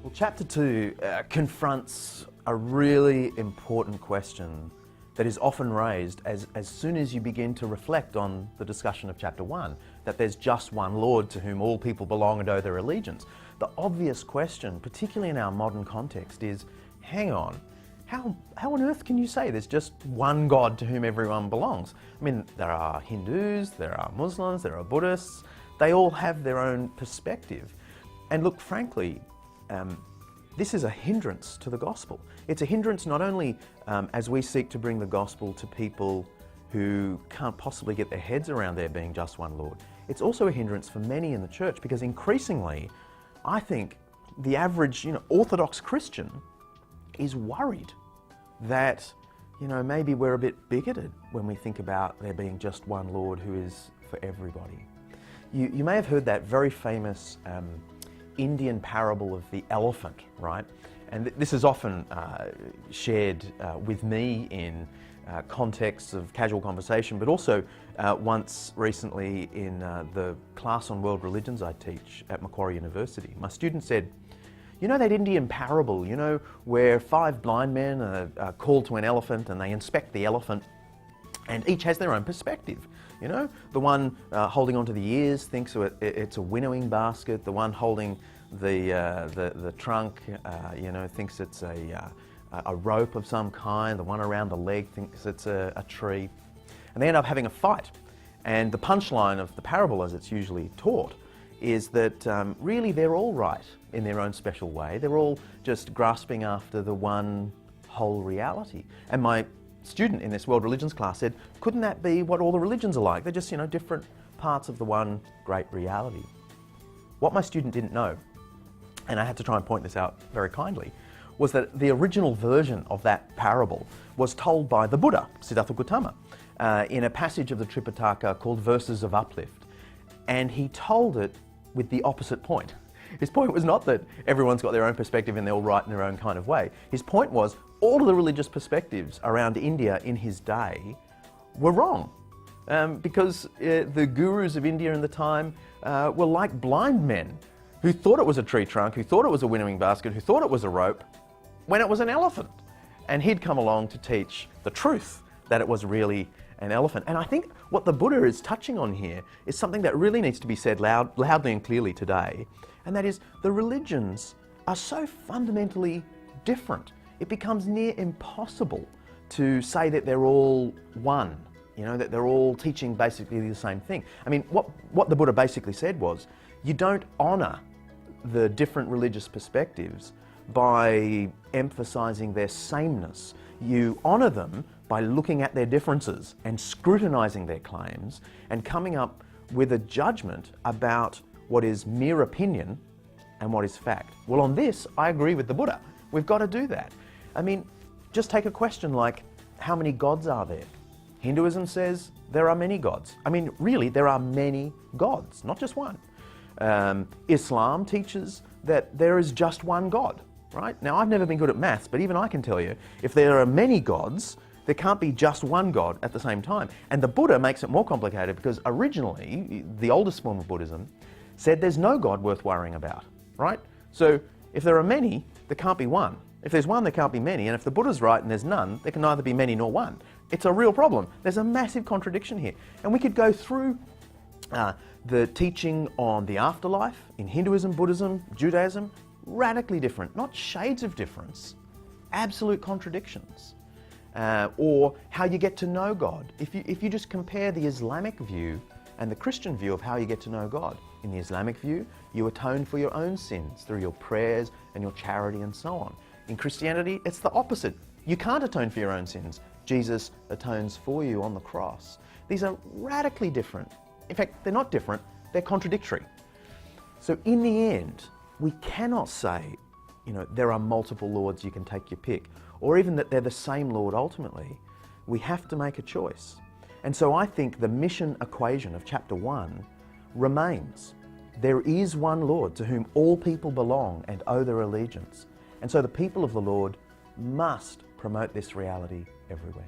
Well, chapter 2 confronts a really important question that is often raised as soon as you begin to reflect on the discussion of chapter 1, that there's just one Lord to whom all people belong and owe their allegiance. The obvious question, particularly in our modern context, is, hang on, how on earth can you say there's just one God to whom everyone belongs? I mean, there are Hindus, there are Muslims, there are Buddhists, they all have their own perspective. And look, frankly, this is a hindrance to the gospel. It's a hindrance not only as we seek to bring the gospel to people who can't possibly get their heads around there being just one Lord. It's also a hindrance for many in the church, because increasingly, I think the average, Orthodox Christian is worried that, maybe we're a bit bigoted when we think about there being just one Lord who is for everybody. You may have heard that very famous Indian parable of the elephant, right? And this is often shared with me in contexts of casual conversation, but also once recently in the class on world religions I teach at Macquarie University. My student said, that Indian parable, where 5 blind men are called to an elephant and they inspect the elephant, and each has their own perspective. The one holding onto the ears thinks it's a winnowing basket. The one holding the trunk, thinks it's a rope of some kind. The one around the leg thinks it's a tree. And they end up having a fight. And the punchline of the parable, as it's usually taught, is that really they're all right in their own special way. They're all just grasping after the one whole reality. And my student in this world religions class said, couldn't that be what all the religions are like? They're just, different parts of the one great reality. What my student didn't know, and I had to try and point this out very kindly, was that the original version of that parable was told by the Buddha, Siddhartha Gautama, in a passage of the Tripitaka called Verses of Uplift. And he told it with the opposite point. His point was not that everyone's got their own perspective and they're all right in their own kind of way. His point was all of the religious perspectives around India in his day were wrong. Because the gurus of India in the time were like blind men who thought it was a tree trunk, who thought it was a winnowing basket, who thought it was a rope, when it was an elephant. And he'd come along to teach the truth, that it was really an elephant. And I think what the Buddha is touching on here is something that really needs to be said loudly and clearly today, and that is the religions are so fundamentally different. It becomes near impossible to say that they're all one, that they're all teaching basically the same thing. I mean, what the Buddha basically said was, you don't honour the different religious perspectives by emphasising their sameness. You honour them by looking at their differences and scrutinising their claims and coming up with a judgment about what is mere opinion and what is fact. Well, on this, I agree with the Buddha. We've got to do that. I mean, just take a question like, how many gods are there? Hinduism says there are many gods. I mean, really, there are many gods, not just one. Islam teaches that there is just one God, right? Now, I've never been good at maths, but even I can tell you, if there are many gods, there can't be just one God at the same time. And the Buddha makes it more complicated because originally, the oldest form of Buddhism said there's no God worth worrying about, right? So if there are many, there can't be one. If there's one, there can't be many. And if the Buddha's right and there's none, there can neither be many nor one. It's a real problem. There's a massive contradiction here. And we could go through the teaching on the afterlife in Hinduism, Buddhism, Judaism, radically different, not shades of difference, absolute contradictions. Or how you get to know God. If you just compare the Islamic view and the Christian view of how you get to know God. In the Islamic view, you atone for your own sins through your prayers and your charity and so on. In Christianity, it's the opposite. You can't atone for your own sins. Jesus atones for you on the cross. These are radically different. In fact, they're not different, they're contradictory. So in the end, we cannot say, there are multiple lords, you can take your pick, or even that they're the same Lord ultimately. We have to make a choice. And so I think the mission equation of chapter 1 remains. There is one Lord to whom all people belong and owe their allegiance. And so the people of the Lord must promote this reality everywhere.